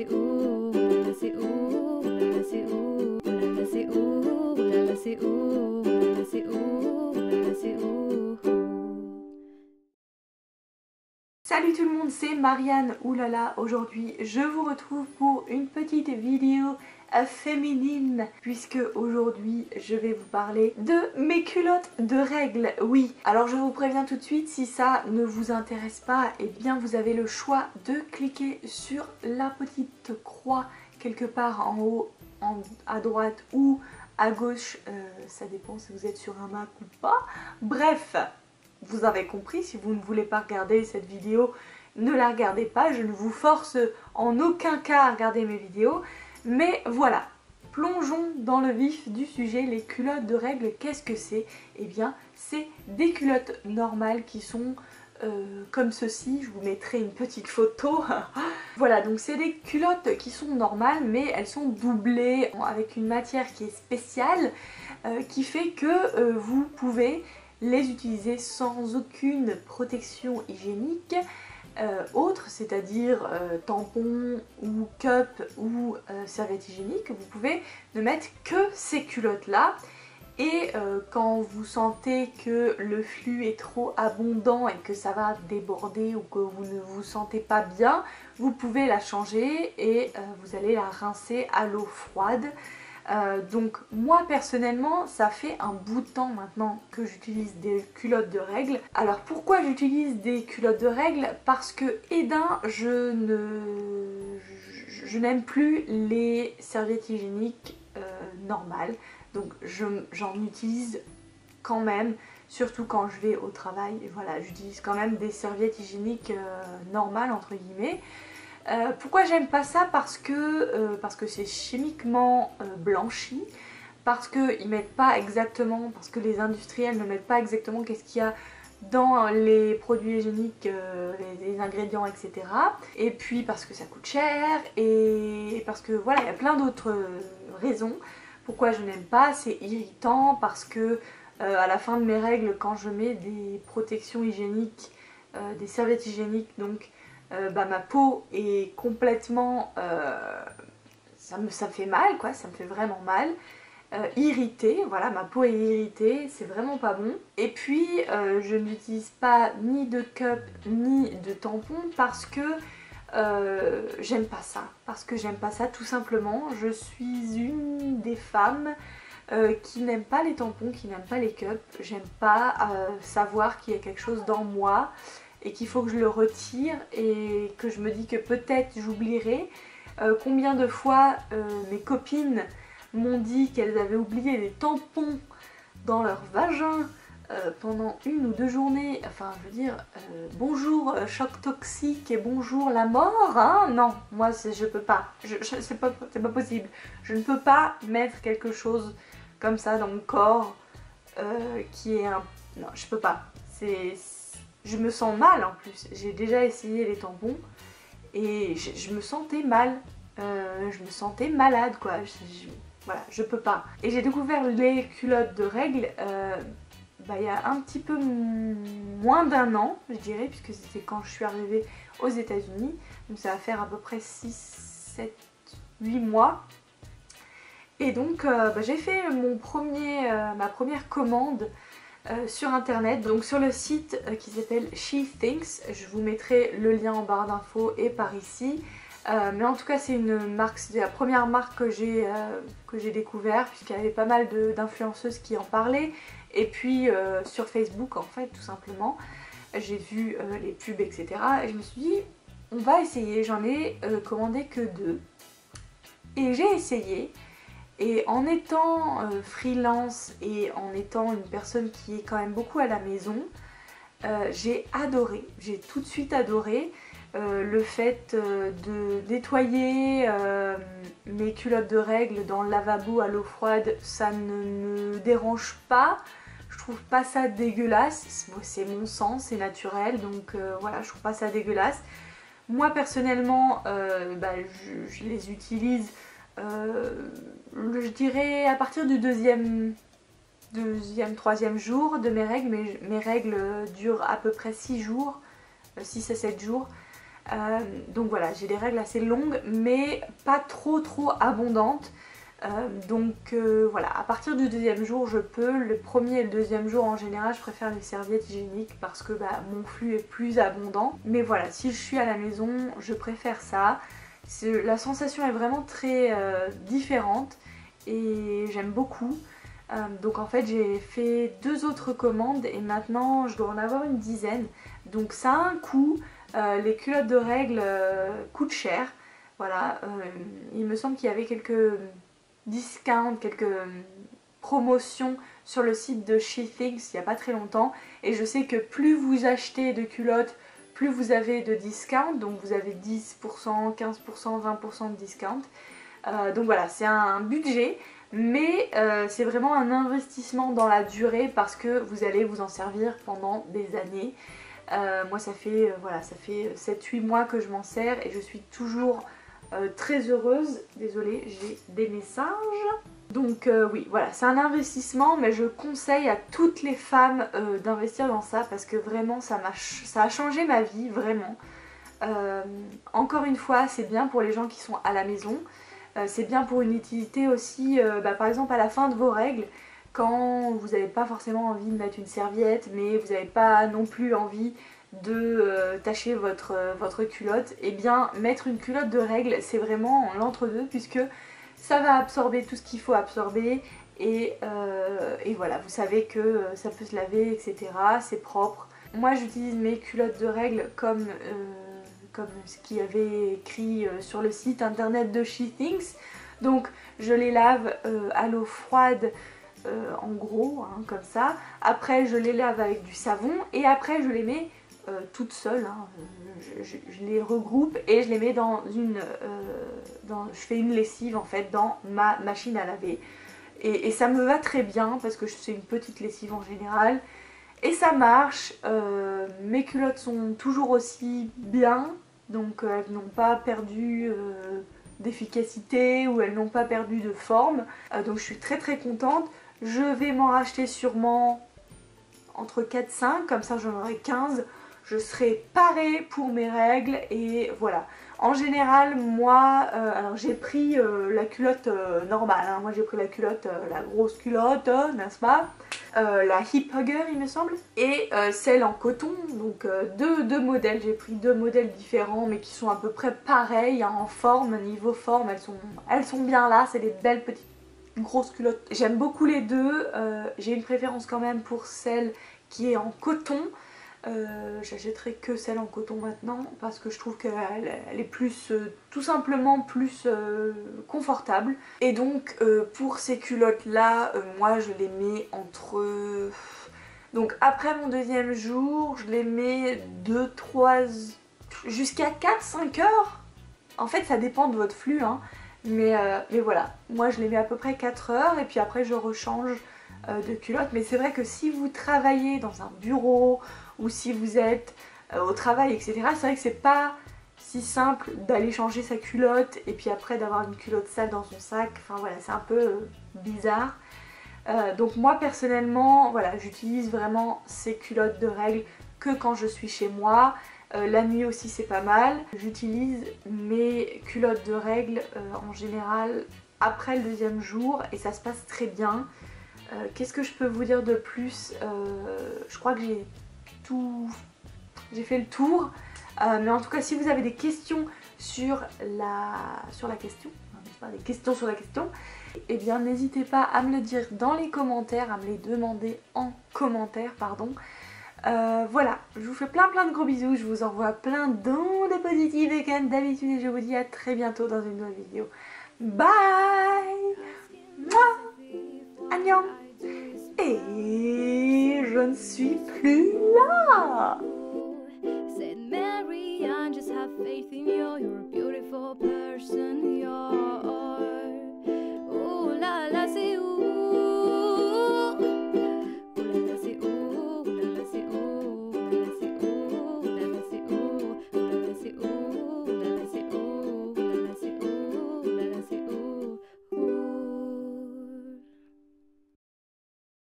c'est où, oulala, c'est où, oulala, c'est où, oulala, c'est où, oulala, c'est où, oulala, c'est où, oulala, c'est où. Salut tout le monde, c'est Marianne Oulala. Aujourd'hui, je vous retrouve pour une petite vidéo féminine, puisque aujourd'hui, je vais vous parler de mes culottes de règles. Oui, alors je vous préviens tout de suite, si ça ne vous intéresse pas, eh bien vous avez le choix de cliquer sur la petite croix quelque part en haut, à droite ou à gauche, ça dépend si vous êtes sur un Mac ou pas. Bref, vous avez compris, si vous ne voulez pas regarder cette vidéo, ne la regardez pas, je ne vous force en aucun cas à regarder mes vidéos. Mais voilà, plongeons dans le vif du sujet, les culottes de règles, qu'est-ce que c'est? Eh bien, c'est des culottes normales qui sont comme ceci, je vous mettrai une petite photo. Voilà, donc c'est des culottes qui sont normales, mais elles sont doublées avec une matière qui est spéciale, qui fait que vous pouvez les utiliser sans aucune protection hygiénique autre, c'est-à-dire tampon ou cup ou serviette hygiénique. Vous pouvez ne mettre que ces culottes là, et quand vous sentez que le flux est trop abondant et que ça va déborder ou que vous ne vous sentez pas bien, vous pouvez la changer et vous allez la rincer à l'eau froide. Donc moi personnellement, ça fait un bout de temps maintenant que j'utilise des culottes de règles. Alors pourquoi j'utilise des culottes de règles? Parce que je n'aime plus les serviettes hygiéniques normales. Donc j'en utilise quand même, surtout quand je vais au travail. Et voilà, j'utilise quand même des serviettes hygiéniques normales entre guillemets. Pourquoi j'aime pas ça? Parce que c'est chimiquement blanchi, parce qu'ils mettent pas exactement, parce que les industriels ne mettent pas exactement qu'est-ce qu'il y a dans les produits hygiéniques, les ingrédients, etc. Et puis parce que ça coûte cher, et parce que voilà, il y a plein d'autres raisons pourquoi je n'aime pas. C'est irritant parce que à la fin de mes règles, quand je mets des protections hygiéniques, des serviettes hygiéniques, donc ma peau est complètement, ça me fait mal quoi, ça me fait vraiment mal, irritée, voilà, ma peau est irritée, c'est vraiment pas bon. Et puis je n'utilise pas ni de cup ni de tampon parce que j'aime pas ça, tout simplement. Je suis une des femmes qui n'aime pas les tampons, qui n'aime pas les cups. J'aime pas savoir qu'il y a quelque chose dans moi et qu'il faut que je le retire, et que je me dis que peut-être j'oublierai. Combien de fois mes copines m'ont dit qu'elles avaient oublié les tampons dans leur vagin pendant 1 ou 2 journées. Enfin, je veux dire, bonjour choc toxique et bonjour la mort, hein. Non, moi je peux pas, c'est pas possible. Je ne peux pas mettre quelque chose comme ça dans mon corps qui est un... Non, je peux pas. Je me sens mal en plus. J'ai déjà essayé les tampons et je me sentais mal. Je me sentais malade quoi. Voilà, je peux pas. Et j'ai découvert les culottes de règles il y a un petit peu moins d'1 an, je dirais, puisque c'était quand je suis arrivée aux États-Unis. Donc ça va faire à peu près 6, 7, 8 mois. Et donc j'ai fait ma première commande sur internet, donc sur le site qui s'appelle She Thinks. Je vous mettrai le lien en barre d'infos et par ici. Mais en tout cas c'est une marque, c'est la première marque que j'ai découvert, puisqu'il y avait pas mal d'influenceuses qui en parlaient. Et puis sur Facebook en fait, tout simplement, j'ai vu les pubs, etc. Et je me suis dit, on va essayer. J'en ai commandé que 2. Et j'ai essayé. Et en étant freelance et en étant une personne qui est quand même beaucoup à la maison, j'ai adoré. J'ai tout de suite adoré le fait de nettoyer mes culottes de règles dans le lavabo à l'eau froide. Ça ne me dérange pas. Je trouve pas ça dégueulasse. C'est mon sang, c'est naturel. Donc voilà, je trouve pas ça dégueulasse. Moi personnellement, je les utilise... je dirais à partir du deuxième, troisième jour de mes règles. Mes règles durent à peu près 6 jours, 6 à 7 jours. Donc voilà, j'ai des règles assez longues mais pas trop abondantes. Voilà, à partir du deuxième jour je peux. Le premier et le deuxième jour en général je préfère les serviettes hygiéniques parce que mon flux est plus abondant. Mais voilà, si je suis à la maison je préfère ça. La sensation est vraiment très différente et j'aime beaucoup. Donc en fait j'ai fait 2 autres commandes et maintenant je dois en avoir une dizaine. Donc ça a un coût. Les culottes de règles coûtent cher. Voilà, il me semble qu'il y avait quelques discounts, quelques promotions sur le site de SheThings il n'y a pas très longtemps. Et je sais que plus vous achetez de culottes, plus vous avez de discount. Donc vous avez 10%, 15%, 20% de discount. Donc voilà, c'est un budget. Mais c'est vraiment un investissement dans la durée parce que vous allez vous en servir pendant des années. Moi ça fait 7-8 mois que je m'en sers et je suis toujours très heureuse. Désolée, j'ai des messages. Donc oui, voilà, c'est un investissement mais je conseille à toutes les femmes d'investir dans ça parce que vraiment ça a changé ma vie, vraiment. Encore une fois, c'est bien pour les gens qui sont à la maison. C'est bien pour une utilité aussi, par exemple à la fin de vos règles, quand vous n'avez pas forcément envie de mettre une serviette, mais vous n'avez pas non plus envie de tacher votre culotte, et bien mettre une culotte de règles, c'est vraiment l'entre-deux, puisque ça va absorber tout ce qu'il faut absorber, et voilà, vous savez que ça peut se laver, etc. C'est propre. Moi j'utilise mes culottes de règles comme ce qu'il y avait écrit sur le site internet de SheThings. Donc je les lave à l'eau froide en gros, hein, comme ça. Après je les lave avec du savon et après je les mets toutes seules. Hein. Je les regroupe et je les mets je fais une lessive en fait dans ma machine à laver. Et ça me va très bien parce que c'est une petite lessive en général. Et ça marche, mes culottes sont toujours aussi bien, donc elles n'ont pas perdu d'efficacité ou elles n'ont pas perdu de forme. Donc je suis très contente. Je vais m'en racheter sûrement entre 4-5, comme ça j'en aurai 15. Je serai parée pour mes règles et voilà. En général, moi, alors j'ai pris la culotte normale, hein. Moi j'ai pris la culotte, la grosse culotte, n'est-ce pas, la Hip Hugger il me semble, et celle en coton, donc deux modèles, j'ai pris 2 modèles différents mais qui sont à peu près pareils, hein, en forme, niveau forme, elles sont bien là, c'est des belles petites grosses culottes. J'aime beaucoup les deux, j'ai une préférence quand même pour celle qui est en coton. J'achèterai que celle en coton maintenant parce que je trouve qu'elle est plus, tout simplement plus confortable. Et donc pour ces culottes là, moi je les mets entre... Donc après mon deuxième jour, je les mets 2-3... jusqu'à 4-5 heures. En fait ça dépend de votre flux, hein. Mais voilà, moi je les mets à peu près 4 heures et puis après je rechange de culottes. Mais c'est vrai que si vous travaillez dans un bureau ou si vous êtes au travail, etc., c'est vrai que c'est pas si simple d'aller changer sa culotte et puis après d'avoir une culotte sale dans son sac. Enfin voilà, c'est un peu bizarre. Donc moi personnellement, voilà, j'utilise vraiment ces culottes de règles que quand je suis chez moi. La nuit aussi c'est pas mal. J'utilise mes culottes de règles en général après le deuxième jour et ça se passe très bien. Qu'est-ce que je peux vous dire de plus? Je crois que j'ai fait le tour. Mais en tout cas si vous avez des questions sur la question, n'est-ce pas, des questions sur la question, eh bien n'hésitez pas à me le dire dans les commentaires, à me les demander en commentaire, pardon. Voilà, je vous fais plein de gros bisous, je vous envoie plein d'ondes positives et comme d'habitude et je vous dis à très bientôt dans une nouvelle vidéo. Bye. Mouah. Annyeong. Et je ne suis plus là. Said Mary, I just have faith in you. You're a beautiful person. You're